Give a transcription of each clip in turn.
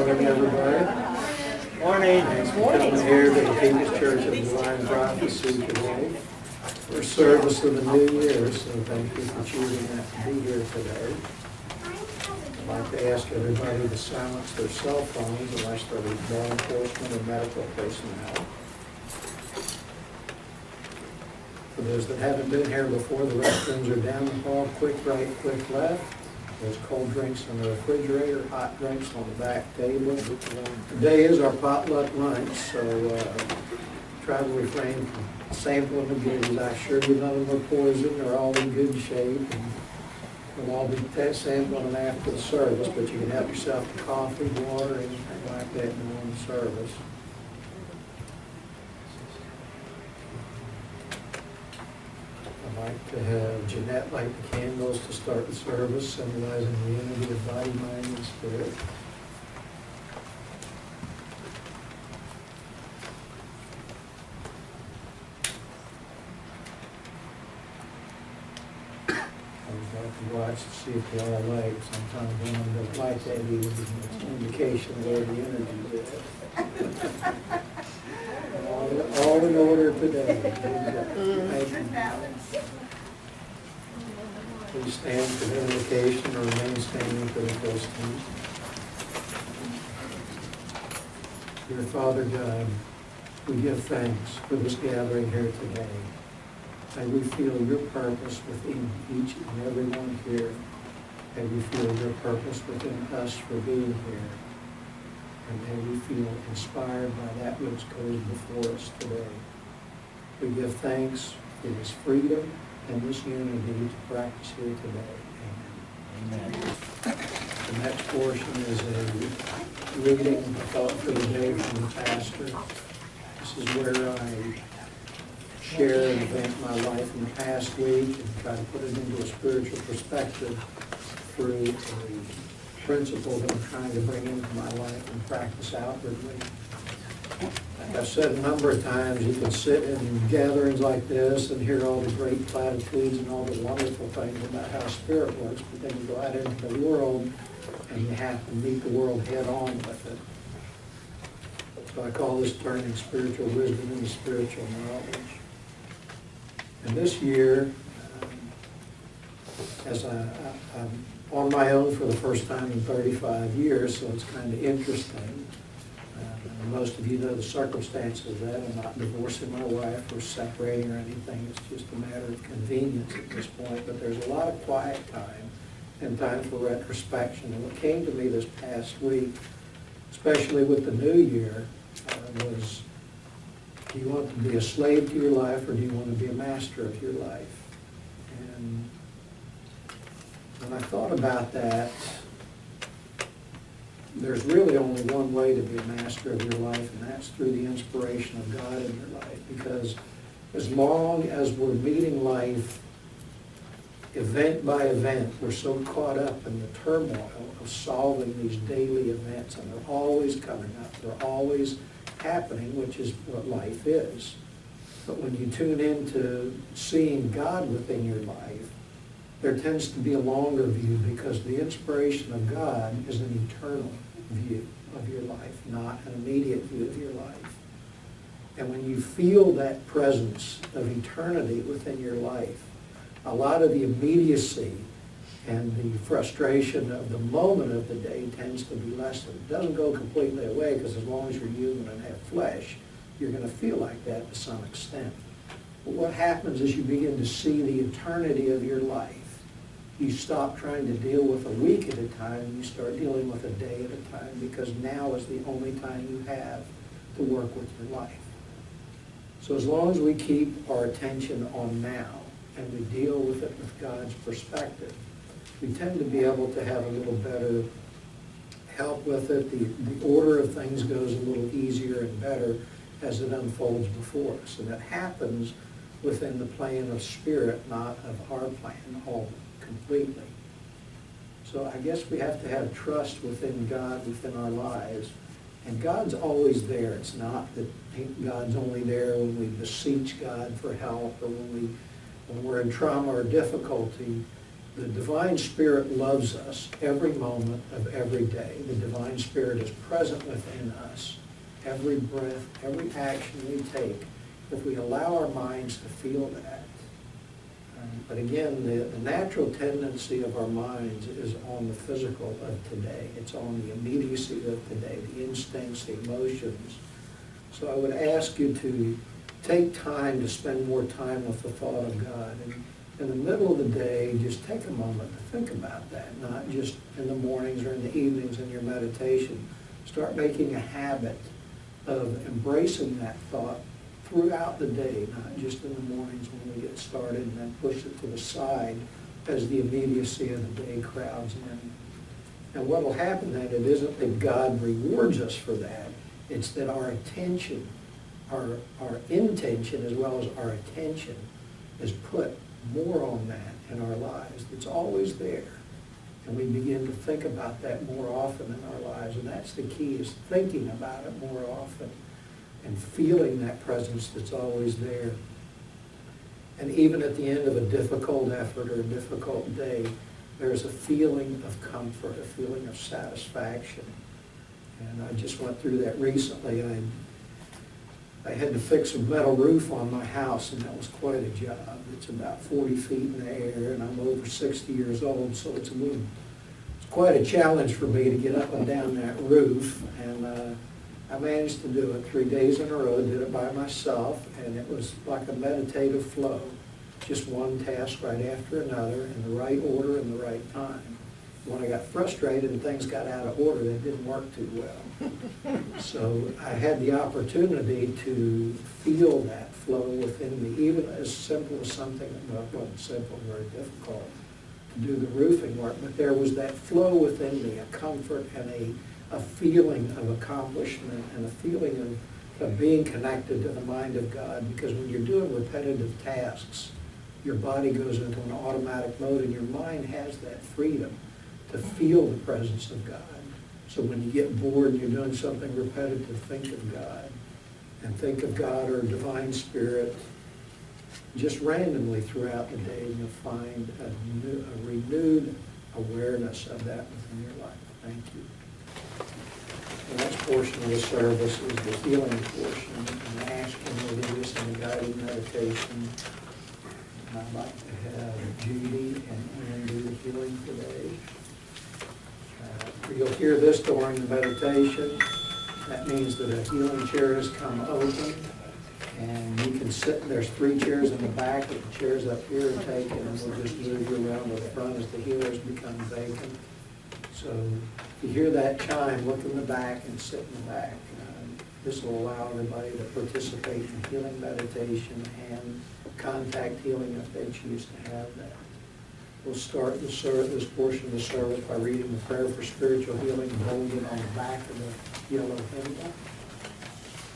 morning, everybody. Morning. Thanks for coming here to the People's Church of Divine Prophecy today for service of the new year. So thank you for choosing that to be here today. I'd like to ask everybody to silence their cell phones unless they're with law enforcement or medical personnel. For those that haven't been here before, the restrooms are down the hall, quick right, quick left. There's cold drinks in the refrigerator, hot drinks on the back table. Today is our potluck lunch, so try to refrain from sampling the goodies. I assure you none of them are poison. They're all in good shape. And we'll all be sampling them after the service, but you can help yourself to coffee, water, anything like that during the service. I'd like to have Jeanette light the candles to start the service, symbolizing the unity of body, mind, and spirit. I would like to watch to see if they all light. Sometimes when they don't light that either, it's an indication of where the energy is. All in order today. Please stand for the invocation or remain standing for the question. Dear Father God, we give thanks for this gathering here today. May we feel your purpose within each and every one here. May we feel your purpose within us for being here. And may we feel inspired by that which goes before us today. We give thanks for this freedom and this unity to practice here today. Amen. The next portion is a reading, a thought for the day from the pastor. This is where I share and event my life in the past week and try to put it into a spiritual perspective through a principle that I'm trying to bring into my life and practice outwardly. Like I've said a number of times, you can sit in gatherings like this and hear all the great platitudes and all the wonderful things about how spirit works, but then you go out into the world and you have to meet the world head on with it. So I call this turning spiritual wisdom into spiritual knowledge. And this year, as I'm on my own for the first time in 35 years, so it's kind of interesting. Most of you know the circumstances of that. I'm not divorcing my wife or separating or anything. It's just a matter of convenience at this point. But there's a lot of quiet time and time for retrospection. And what came to me this past week, especially with the new year, was, do you want to be a slave to your life or do you want to be a master of your life? And when I thought about that, there's really only one way to be a master of your life, and that's through the inspiration of God in your life. Because as long as we're meeting life event by event, we're so caught up in the turmoil of solving these daily events, and they're always coming up, they're always happening, which is what life is. But when you tune into seeing God within your life, there tends to be a longer view, because the inspiration of God is an eternal view of your life, not an immediate view of your life. And when you feel that presence of eternity within your life, a lot of the immediacy and the frustration of the moment of the day tends to be lessened. It doesn't go completely away, because as long as you're human and have flesh, you're going to feel like that to some extent. But what happens is you begin to see the eternity of your life. You stop trying to deal with a week at a time, and you start dealing with a day at a time, because now is the only time you have to work with your life. So as long as we keep our attention on now and we deal with it with God's perspective, we tend to be able to have a little better help with it. The order of things goes a little easier and better as it unfolds before us. And that happens within the plane of spirit, not of our plan, all completely. So I guess we have to have trust within God, within our lives. And God's always there. It's not that God's only there when we beseech God for help, or when we're in trauma or difficulty. The Divine Spirit loves us every moment of every day. The Divine Spirit is present within us. Every breath, every action we take, if we allow our minds to feel that. But again, the natural tendency of our minds is on the physical of today. It's on the immediacy of today, the instincts, the emotions. So I would ask you to take time to spend more time with the thought of God. And in the middle of the day, just take a moment to think about that, not just in the mornings or in the evenings in your meditation. Start making a habit of embracing that thought throughout the day, not just in the mornings when we get started, and then push it to the side as the immediacy of the day crowds in. And what will happen then, it isn't that God rewards us for that, it's that our attention, our intention as well as our attention is put more on that in our lives. It's always there. And we begin to think about that more often in our lives. And that's the key, is thinking about it more often and feeling that presence that's always there. And even at the end of a difficult effort or a difficult day, there's a feeling of comfort, a feeling of satisfaction. And I just went through that recently. I had to fix a metal roof on my house, and that was quite a job. It's about 40 feet in the air, and I'm over 60 years old, so it's quite a challenge for me to get up and down that roof. And I managed to do it 3 days in a row, did it by myself, and it was like a meditative flow. Just one task right after another, in the right order and the right time. When I got frustrated and things got out of order, that didn't work too well. So I had the opportunity to feel that flow within me, even as simple as something, well, it wasn't simple, very difficult to do the roofing work, but there was that flow within me, a comfort and a feeling of accomplishment and a feeling of being connected to the mind of God. Because when you're doing repetitive tasks, your body goes into an automatic mode, and your mind has that freedom to feel the presence of God. So when you get bored and you're doing something repetitive, think of God. And think of God or Divine Spirit just randomly throughout the day, and you'll find a renewed awareness of that within your life. Thank you. The next portion of the service is the healing portion. And Ashkhen will lead us in the guided meditation. And I'd like to have Judy and Ann do the healing today. You'll hear this during the meditation. That means that a healing chair has come open, and you can sit. There's 3 chairs in the back, and the chairs up here are taken, and we'll just move you around to the front as the healers become vacant. So if you hear that chime, look in the back and sit in the back. This will allow everybody to participate in healing meditation and contact healing if they choose to have that. We'll start this portion of the service by reading the prayer for spiritual healing and holding it on the back of the yellow hymnal.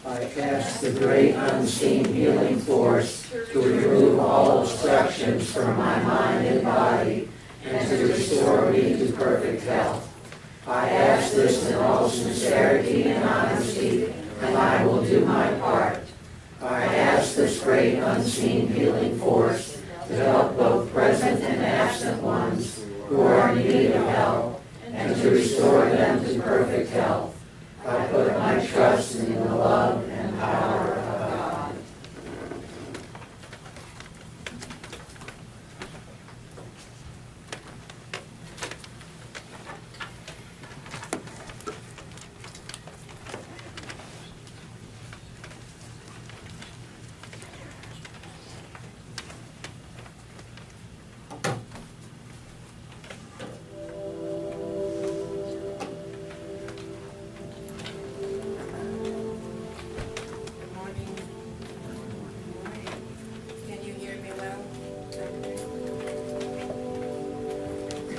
I ask the great unseen healing force to remove all obstructions from my mind and body and to restore me to perfect health. I ask this in all sincerity and honesty, and I will do my part. I ask this great unseen healing force to help both present and absent ones who are in need of help, and to restore them to perfect health. I put my trust in the love and power of God.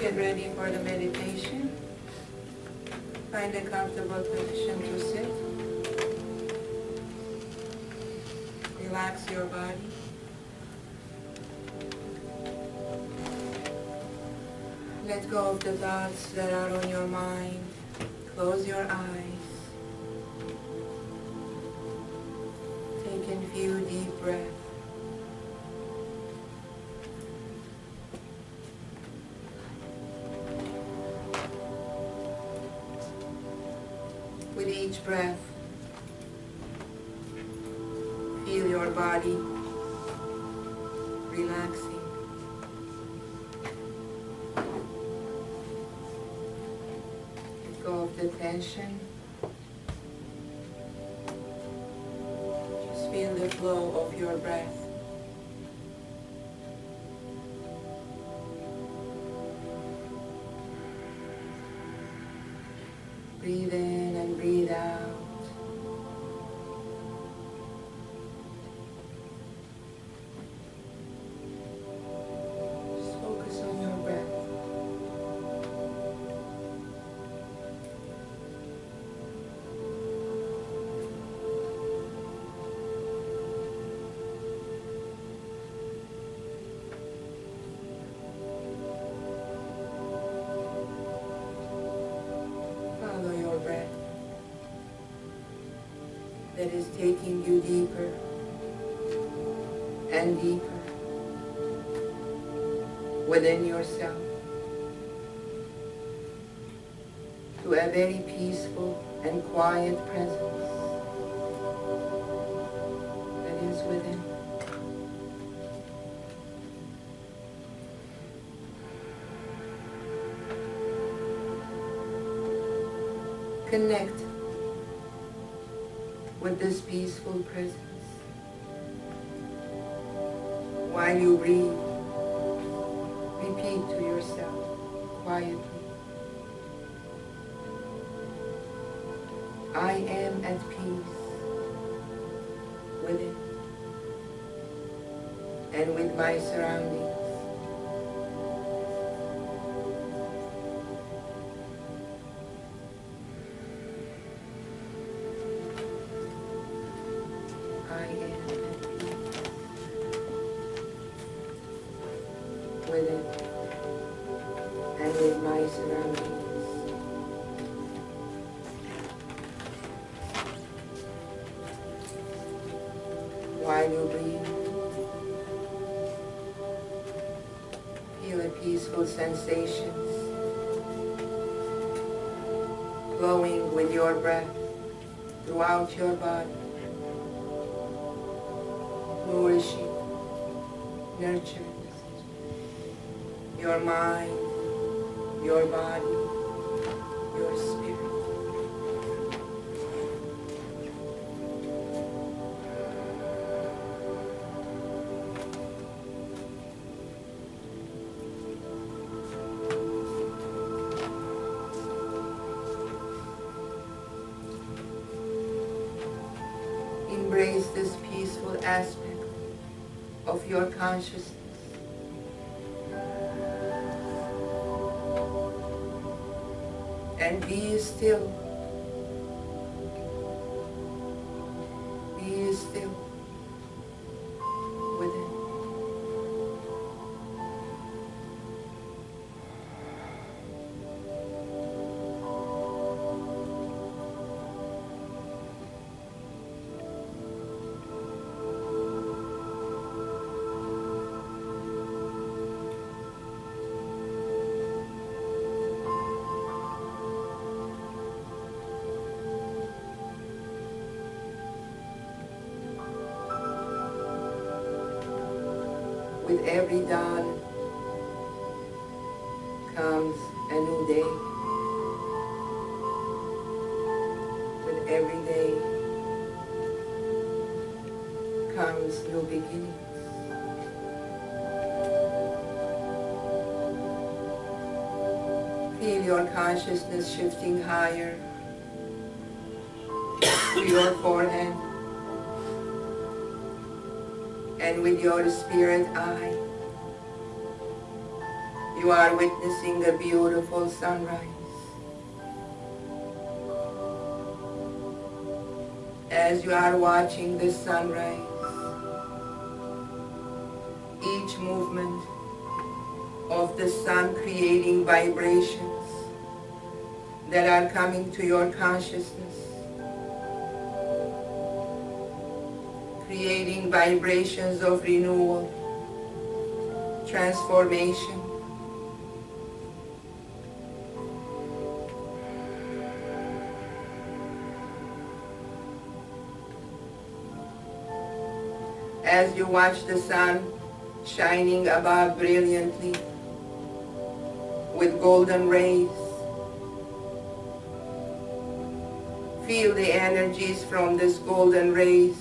Get ready for the meditation. Find a comfortable position to sit. Relax your body. Let go of the thoughts that are on your mind. Close your eyes. Take in a few deep breaths. With each breath, feel your body relaxing. Let go of the tension. Just feel the flow of your breath. Breathe in and breathe out. Just focus on your breath. Follow your breath that is taking you deeper and deeper within yourself to a very peaceful and quiet presence that is within. Connect with this peaceful presence. While you breathe, repeat to yourself quietly, I am at peace within and with my surroundings. I am at peace within and with my surroundings. While you breathe, feel the peaceful sensations flowing with your breath throughout your body, nourishing, nurturing your mind, your body, your spirit. Embrace this peaceful aspect of your consciousness. And be still. Be still within. With every dawn comes a new day. With every day comes new beginnings. Feel your consciousness shifting higher to your forehead. And with your spirit eye, you are witnessing a beautiful sunrise. As you are watching this sunrise, each movement of the sun creating vibrations that are coming to your consciousness, creating vibrations of renewal, transformation. as you watch the sun shining above brilliantly with golden rays. Feel the energies from this golden rays,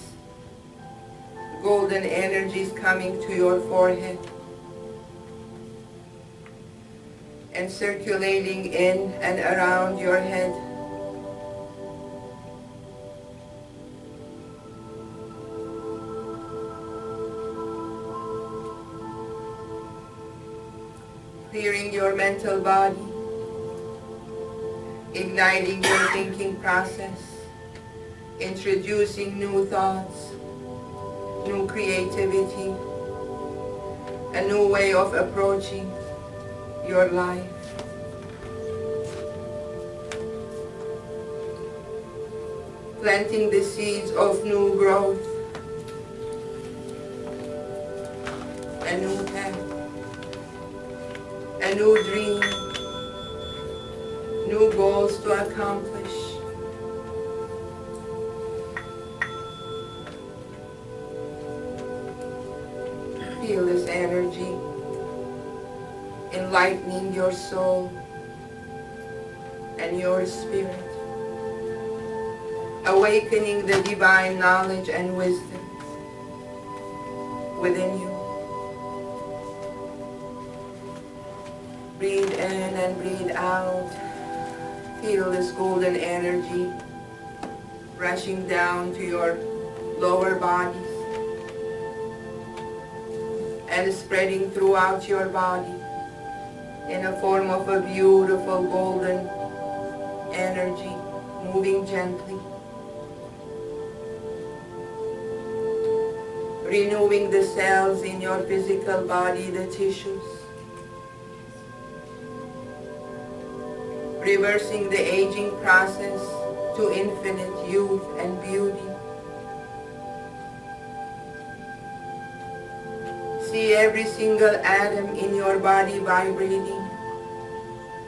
golden energies coming to your forehead and circulating in and around your head. Clearing your mental body, igniting your thinking process, introducing new thoughts, new creativity, a new way of approaching your life. Planting the seeds of new growth, a new path, a new dream, new goals to accomplish. Feel this energy enlightening your soul and your spirit, awakening the divine knowledge and wisdom within you. Breathe in and breathe out. Feel this golden energy rushing down to your lower bodies and spreading throughout your body in a form of a beautiful golden energy, moving gently, renewing the cells in your physical body, the tissues, reversing the aging process to infinite youth and beauty. See every single atom in your body vibrating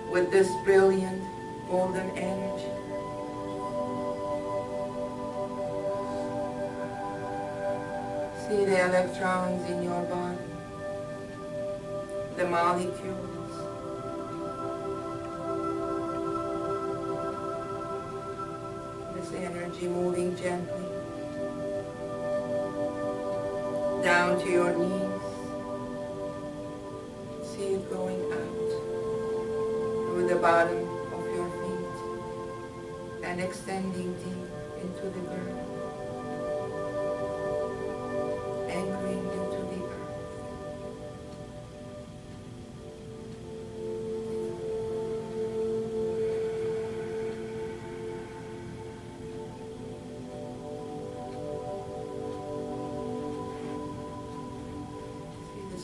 with this brilliant golden energy. See the electrons in your body, the molecules, this energy moving gently down to your knees. See it going out through the bottom of your feet and extending deep into the ground, anchoring into the earth.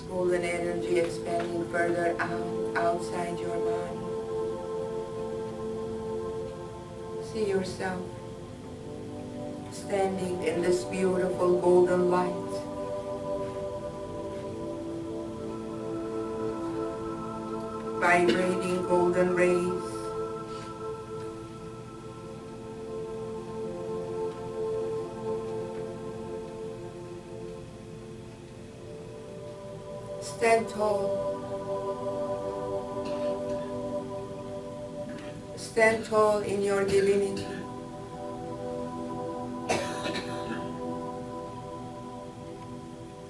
Golden energy expanding further out, outside your body. See yourself standing in this beautiful golden light. Vibrating golden rays. Stand tall. Stand tall in your divinity.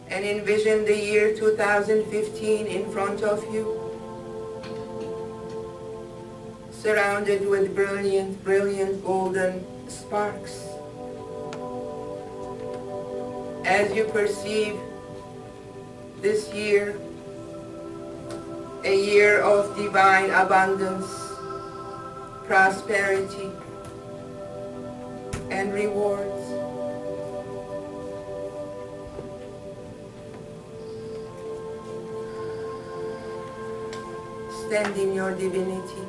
And envision the year 2015 in front of you, surrounded with brilliant, brilliant golden sparks. As you perceive this year, a year of divine abundance, prosperity, and rewards. Stand in your divinity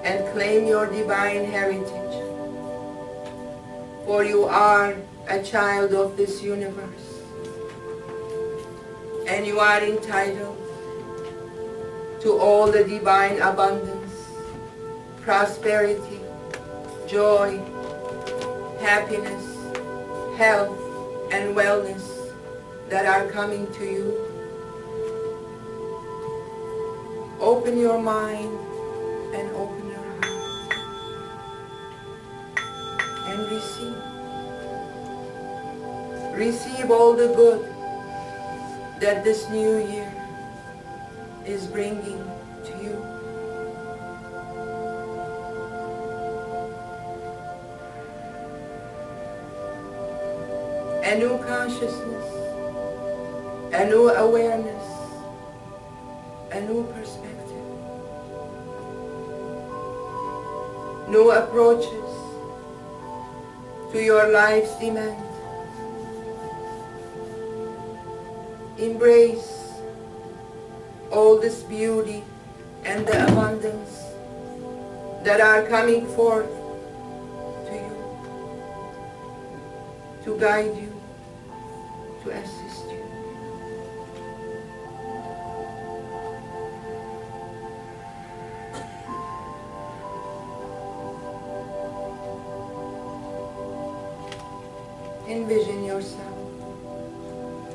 and claim your divine heritage, for you are a child of this universe. And you are entitled to all the divine abundance, prosperity, joy, happiness, health and wellness that are coming to you. Open your mind and open your heart and receive. Receive all the good that this new year is bringing to you. A new consciousness, a new awareness, a new perspective, new approaches to your life's demand. Embrace all this beauty and the abundance that are coming forth to you, to guide you, to assist you. Envision yourself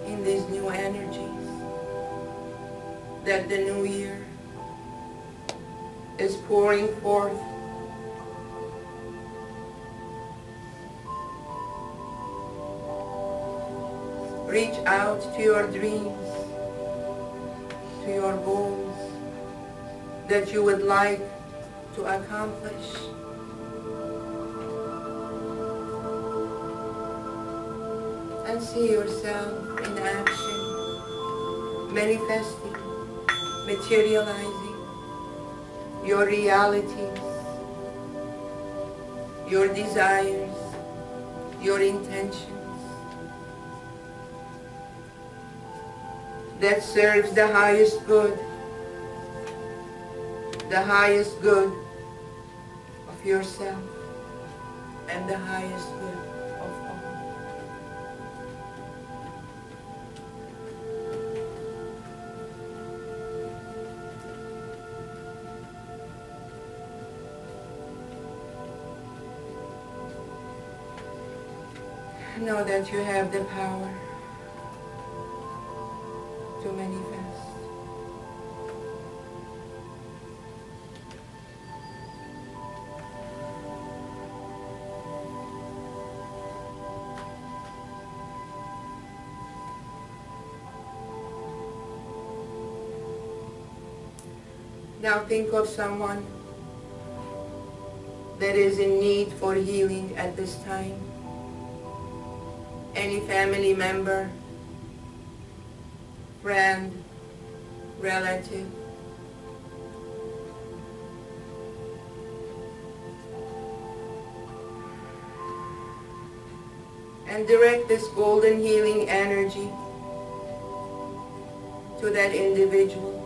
in these new energies that the new year is pouring forth. Reach out to your dreams, to your goals that you would like to accomplish. And see yourself in action, manifesting, materializing your realities, your desires, your intentions that serves the highest good of yourself and the highest good of all. Know that you have the power to manifest. Now think of someone that is in need for healing at this time. Any family member, friend, relative. And direct this golden healing energy to that individual.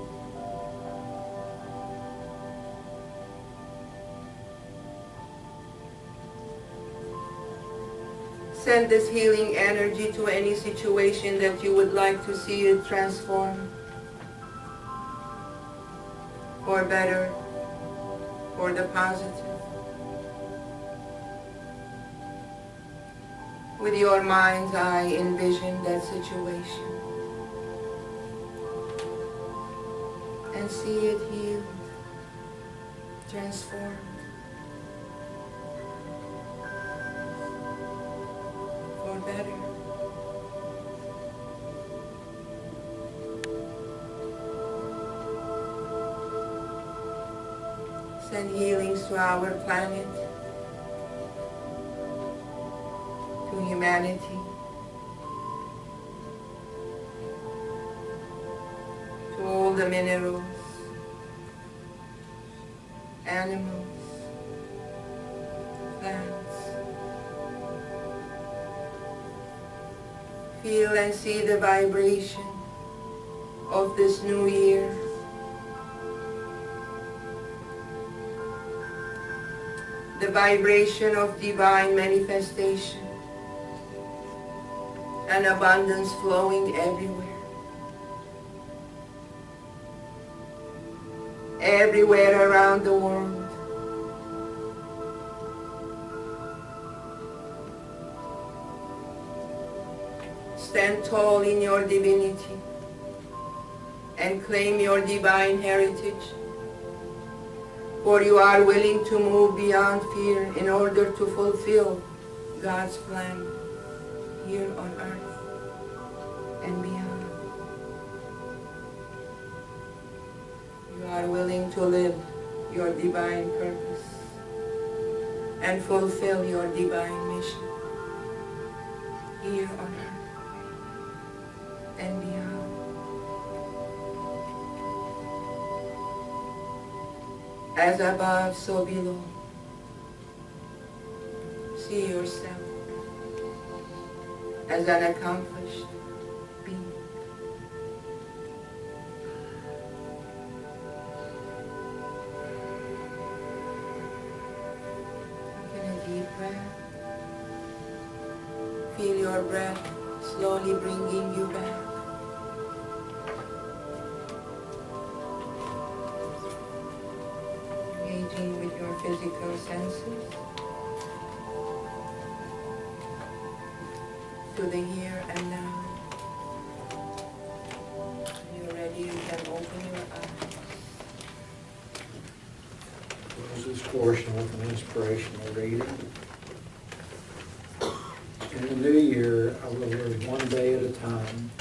Send this healing energy to any situation that you would like to see it transform for better, for the positive. With your mind's eye, envision that situation and see it healed, transformed. Better. Send healings to our planet, to humanity, to all the minerals, animals, plants. Feel and see the vibration of this new year. The vibration of divine manifestation and abundance flowing everywhere. Everywhere around the world. Stand tall in your divinity and claim your divine heritage, for you are willing to move beyond fear in order to fulfill God's plan here on earth and beyond. You are willing to live your divine purpose and fulfill your divine mission here on earth and beyond. As above, so below. See yourself as an accomplished being. Take a deep breath. Feel your breath slowly bringing you back. Engaging with your physical senses to the here and now. When you're ready, you can open your eyes. Close this portion with an inspirational reading. In the new year, I will live one day at a time.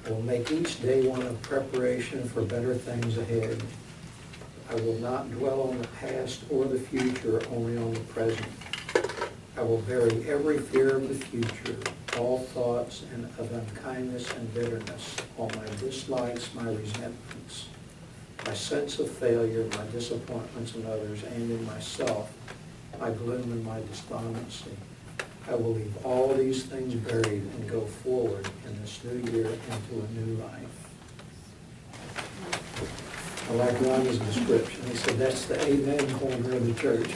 I will make each day one of preparation for better things ahead. I will not dwell on the past or the future, only on the present. I will bury every fear of the future, all thoughts of unkindness and bitterness, all my dislikes, my resentments, my sense of failure, my disappointments in others and in myself, my gloom and my despondency. I will leave all these things buried and go forward in this new year into a new life. I like Ron's description. He said, that's the amen corner of the church.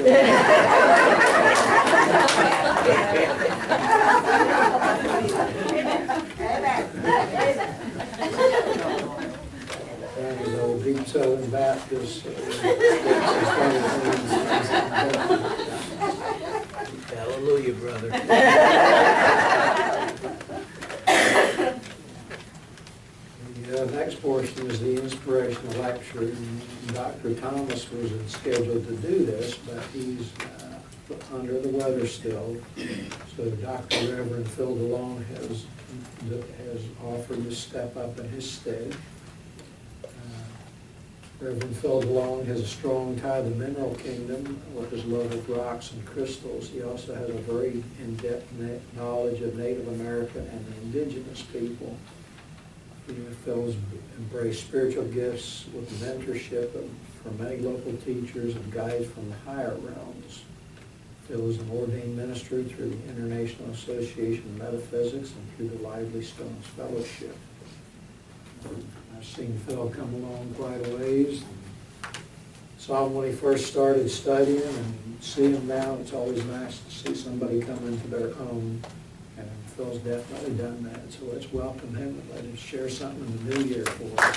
And his old deep Southern Baptist. Hallelujah, brother. The next portion is the inspirational lecture. And Dr. Thomas was scheduled to do this, but he's under the weather still. So Dr. Rev. Phil Delong has offered to step up in his stead. Reverend Phil Delong has a strong tie to the mineral kingdom with his love of rocks and crystals. He also has a very in-depth knowledge of Native American and the indigenous people. Phil's embraced spiritual gifts with mentorship from many local teachers and guides from the higher realms. Phil is an ordained minister through the International Association of Metaphysics and through the Lively Stones Fellowship. I've seen Phil come along quite a ways. Saw him when he first started studying, and see him now. It's always nice to see somebody come into their own. And Phil's definitely done that. So let's welcome him and let him share something in the new year for us.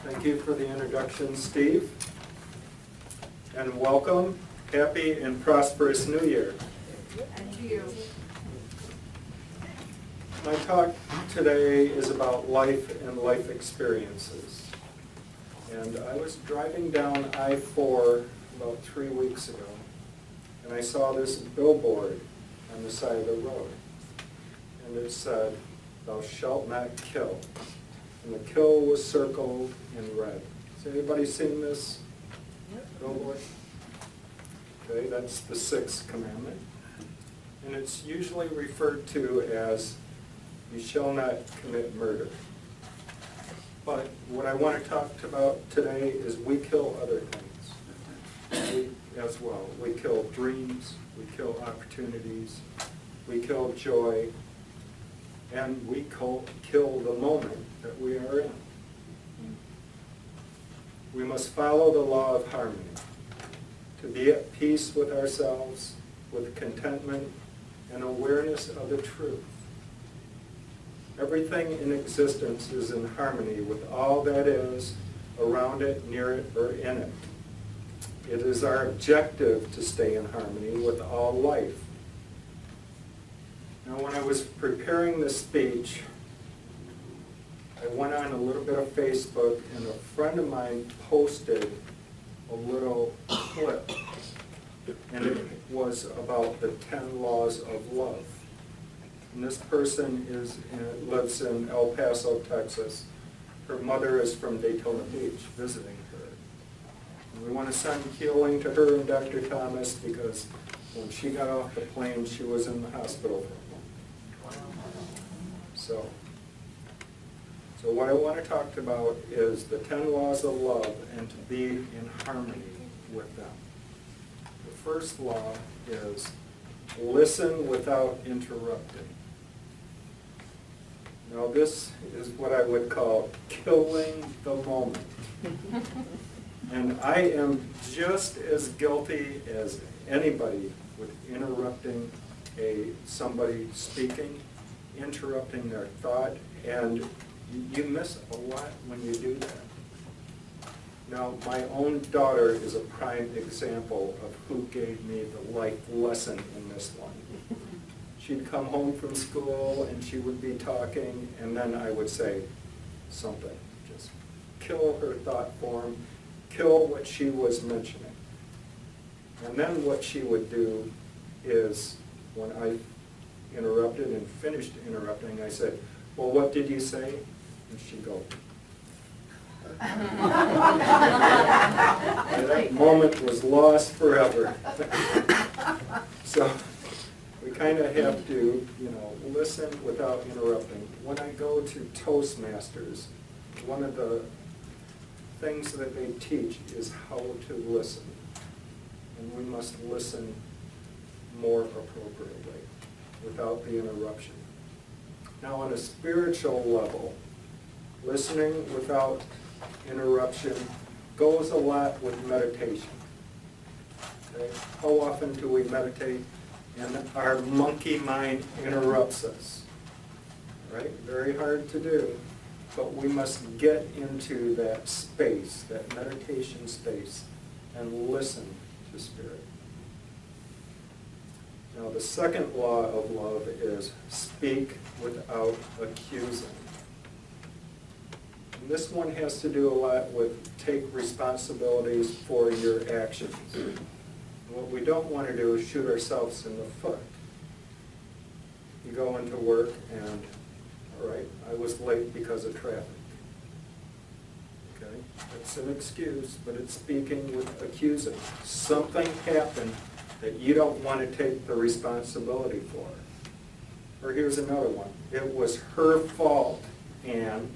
Thank you for the introduction, Steve. And welcome. Happy and prosperous New Year. And you. My talk today is about life and life experiences. And I was driving down I-4 about 3 weeks ago, and I saw this billboard on the side of the road. And it said, "Thou shalt not kill." And the kill was circled in red. Has anybody seen this billboard? Okay, that's the 6th commandment. And it's usually referred to as, "You shall not commit murder." But what I want to talk about today is we kill other things as well. We kill dreams, we kill opportunities, we kill joy, and we kill the moment that we are in. We must follow the law of harmony, to be at peace with ourselves, with contentment and awareness of the truth. Everything in existence is in harmony with all that is around it, near it, or in it. it is our objective to stay in harmony with all life. Now, when I was preparing this speech, I went on a little bit of Facebook, and a friend of mine posted a little clip, and it was about the 10 laws of love. And this person lives in El Paso, Texas. Her mother is from Daytona Beach, visiting her. And we want to send healing to her and Dr. Thomas, because when she got off the plane, she was in the hospital for a month. So what I want to talk about is the 10 laws of love and to be in harmony with them. The first law is listen without interrupting. Now, this is what I would call killing the moment. And I am just as guilty as anybody with interrupting somebody speaking, interrupting their thought, and you miss a lot when you do that. Now, my own daughter is a prime example of who gave me the life lesson in this one. She'd come home from school and she would be talking, and then I would say something. Just kill her thought form, kill what she was mentioning. And then what she would do is, when I interrupted and finished interrupting, I said, well, what did you say? And she'd go. And that moment was lost forever. So we kind of have to, listen without interrupting. When I go to Toastmasters, one of the things that they teach is how to listen. And we must listen more appropriately without the interruption. Now, on a spiritual level, listening without interruption goes a lot with meditation. Okay? How often do we meditate and our monkey mind interrupts us? Right? Very hard to do, but we must get into that space, that meditation space, and listen to Spirit. Now, the second law of love is speak without accusing. And this one has to do a lot with take responsibilities for your actions. And what we don't want to do is shoot ourselves in the foot. You go into work and, all right, I was late because of traffic. Okay, that's an excuse, but it's speaking with accusing. Something happened that you don't want to take the responsibility for. Or here's another one. It was her fault, Anne,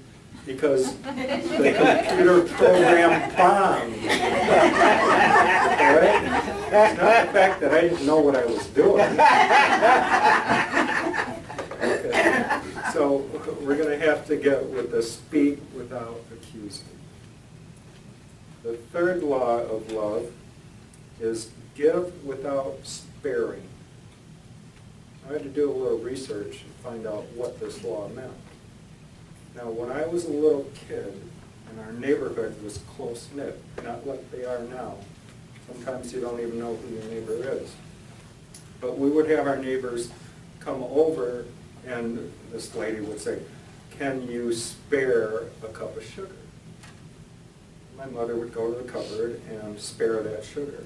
because the computer program bombed. All right? It's not the fact that I didn't know what I was doing. Okay. So we're going to have to get with the speak without accusing. The third law of love is give without sparing. I had to do a little research and find out what this law meant. Now, when I was a little kid, and our neighborhood was close-knit, not like they are now. Sometimes you don't even know who your neighbor is. But we would have our neighbors come over, and this lady would say, can you spare a cup of sugar? My mother would go to the cupboard and spare that sugar.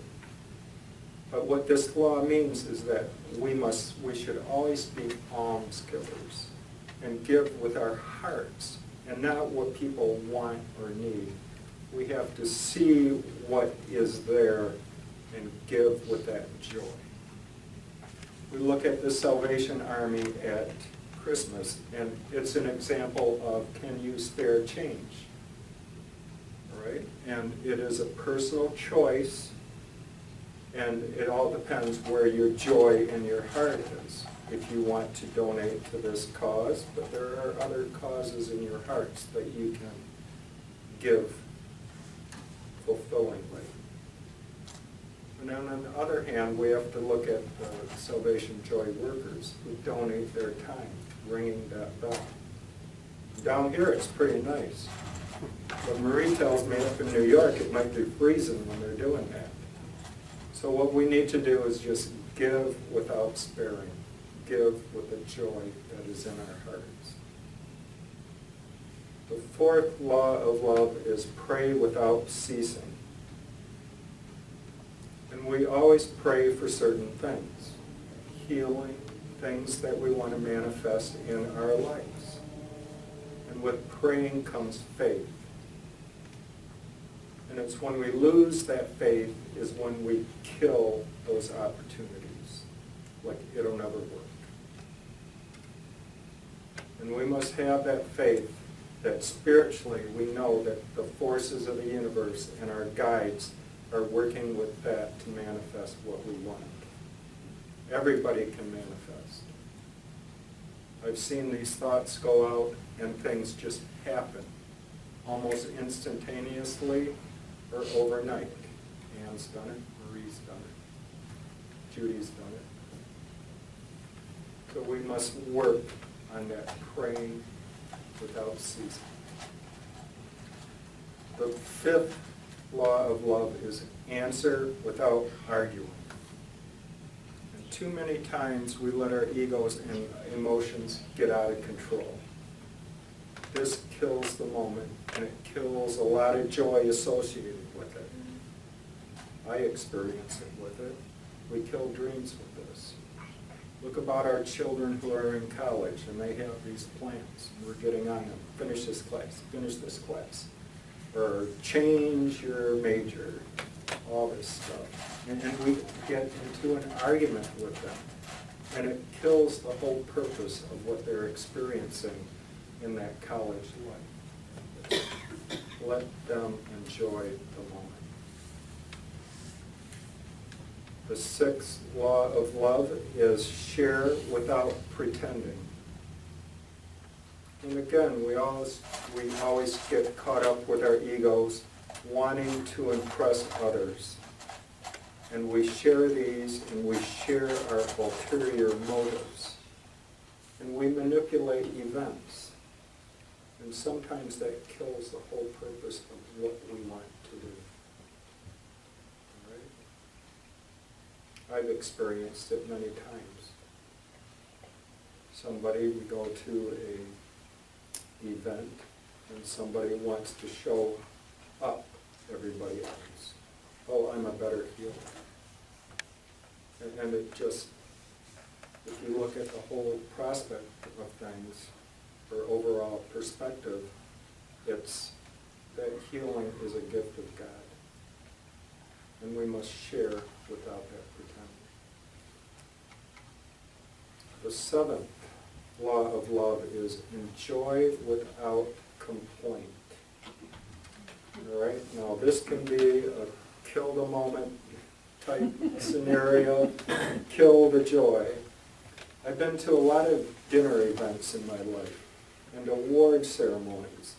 But what this law means is that we should always be alms givers and give with our hearts and not what people want or need. We have to see what is there and give with that joy. We look at the Salvation Army at Christmas, and it's an example of can you spare change? All right? And it is a personal choice. And it all depends where your joy in your heart is. If you want to donate to this cause, but there are other causes in your hearts that you can give fulfillingly. And then on the other hand, we have to look at the Salvation Joy workers who donate their time, ringing that bell. Down here, it's pretty nice. But Marie tells me up in New York, it might be freezing when they're doing that. So what we need to do is just give without sparing. Give with the joy that is in our hearts. The fourth law of love is pray without ceasing. And we always pray for certain things. Healing, things that we want to manifest in our lives. And with praying comes faith. And it's when we lose that faith is when we kill those opportunities. Like it'll never work. And we must have that faith that spiritually we know that the forces of the universe and our guides are working with that to manifest what we want. Everybody can manifest. I've seen these thoughts go out and things just happen almost instantaneously or overnight. Anne's done it, Marie's done it, Judy's done it. So we must work on that praying without ceasing. The fifth law of love is answer without arguing. And too many times we let our egos and emotions get out of control. This kills the moment, and it kills a lot of joy associated with it. I experience it with it. We kill dreams with this. Look about our children who are in college, and they have these plans. We're getting on them. Finish this class. Or change your major, all this stuff. And we get into an argument with them. And it kills the whole purpose of what they're experiencing in that college life. Let them enjoy the moment. The sixth law of love is share without pretending. And again, we always get caught up with our egos, wanting to impress others. And we share these, and we share our ulterior motives. And we manipulate events. And sometimes that kills the whole purpose of what we want to do. I've experienced it many times. We go to a event, and somebody wants to show up everybody else. Oh, I'm a better healer. And it just, if you look at the whole prospect of things, or overall perspective, it's that healing is a gift of God. And we must share without that pretending. The seventh law of love is enjoy without complaint. All right? Now, this can be a kill the moment type scenario, kill the joy. I've been to a lot of dinner events in my life and award ceremonies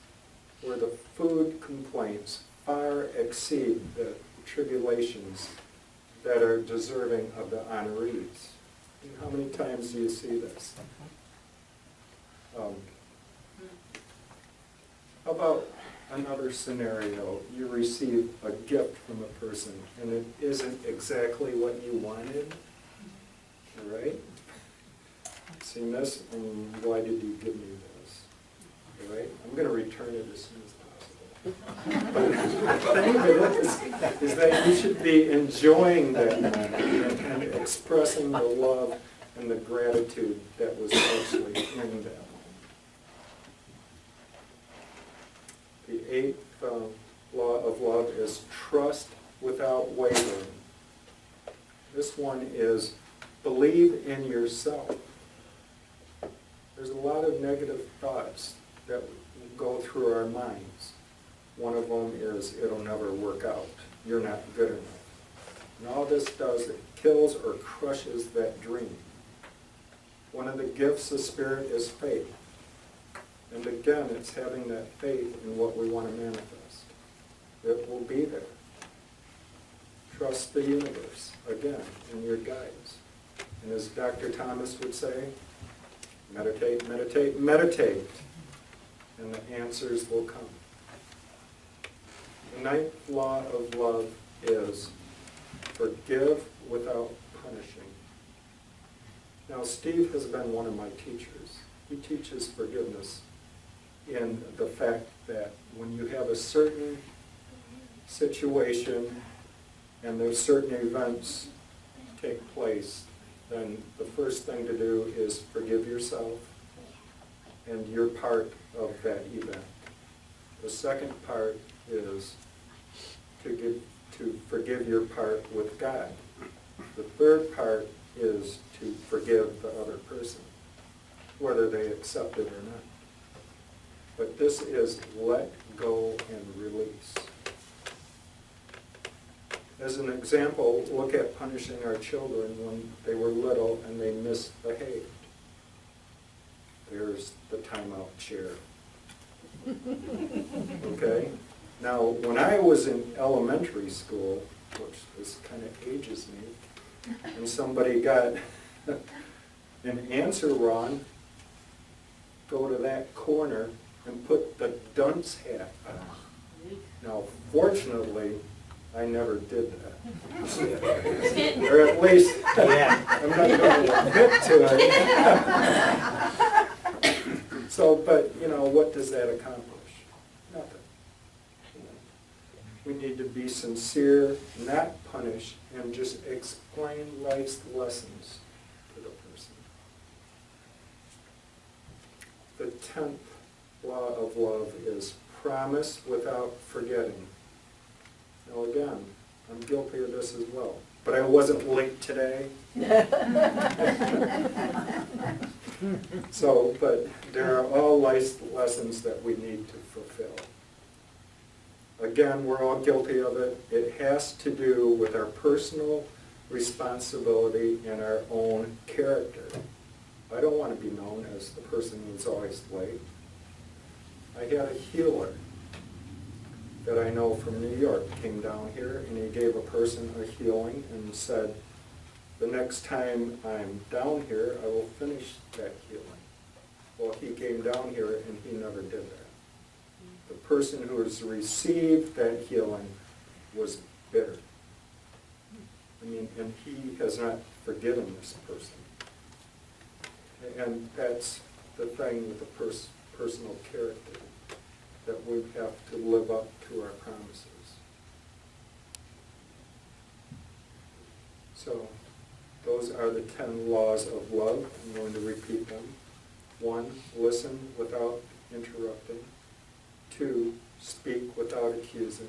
where the food complaints far exceed the tribulations that are deserving of the honorees. And how many times do you see this? How about another scenario? You receive a gift from a person and it isn't exactly what you wanted, all right? Seen this, and why did you give me this? All right? I'm going to return it as soon as possible. But the thing of it is that you should be enjoying that moment and expressing the love and the gratitude that was actually in that moment. The eighth law of love is trust without wavering. This one is believe in yourself. There's a lot of negative thoughts that go through our minds. One of them is, it'll never work out. You're not good enough. And all this does, it kills or crushes that dream. One of the gifts of Spirit is faith. And again, it's having that faith in what we want to manifest. It will be there. Trust the universe, again, in your guides. And as Dr. Thomas would say, meditate, meditate, meditate, and the answers will come. The ninth law of love is Forgive without punishing. Now, Steve has been one of my teachers. He teaches forgiveness in the fact that when you have a certain situation and there's certain events take place, then the first thing to do is forgive yourself and you're part of that event. The second part is to forgive your part with God. The third part is to forgive the other person, whether they accept it or not. But this is let go and release. As an example, look at punishing our children when they were little and they misbehaved. There's the timeout chair. Okay? Now, when I was in elementary school, which this kind of ages me, and somebody got an answer wrong, go to that corner and put the dunce hat on. Now, fortunately, I never did that. Or at least, I'm not going to admit to it. So, but, what does that accomplish? Nothing. We need to be sincere, not punish, and just explain life's lessons to the person. The 10th law of love is promise without forgetting. Now again, I'm guilty of this as well, but I wasn't late today. So, but there are all life lessons that we need to fulfill. Again, we're all guilty of it. It has to do with our personal responsibility and our own character. I don't want to be known as the person who's always late. I had a healer that I know from New York came down here and he gave a person a healing and said, the next time I'm down here, I will finish that healing. Well, he came down here and he never did that. The person who has received that healing was bitter. And he has not forgiven this person. And that's the thing with the personal character, that we have to live up to our promises. So, those are the 10 laws of love. I'm going to repeat them. 1, listen without interrupting. 2, speak without accusing.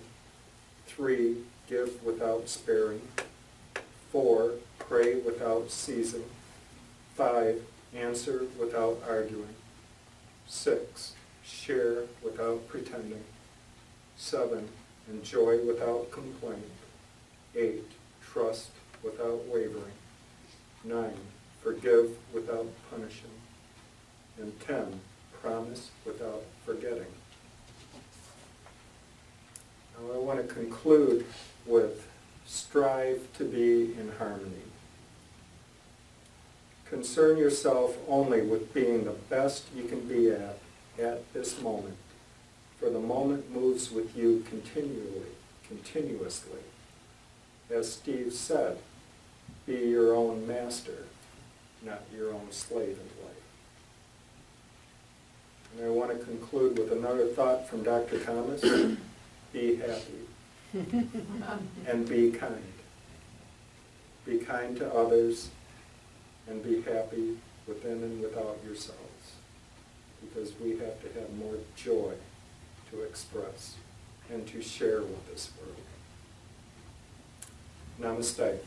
3, give without sparing. 4, pray without ceasing. 5, answer without arguing. 6, share without pretending. 7, enjoy without complaint. 8, trust without wavering. 9, forgive without punishing. And 10, promise without forgetting. Now I want to conclude with strive to be in harmony. Concern yourself only with being the best you can be at this moment, for the moment moves with you continuously. As Steve said, be your own master, not your own slave in life. And I want to conclude with another thought from Dr. Thomas. Be happy and be kind. Be kind to others and be happy within and without yourselves, because we have to have more joy to express and to share with this world. Namaste.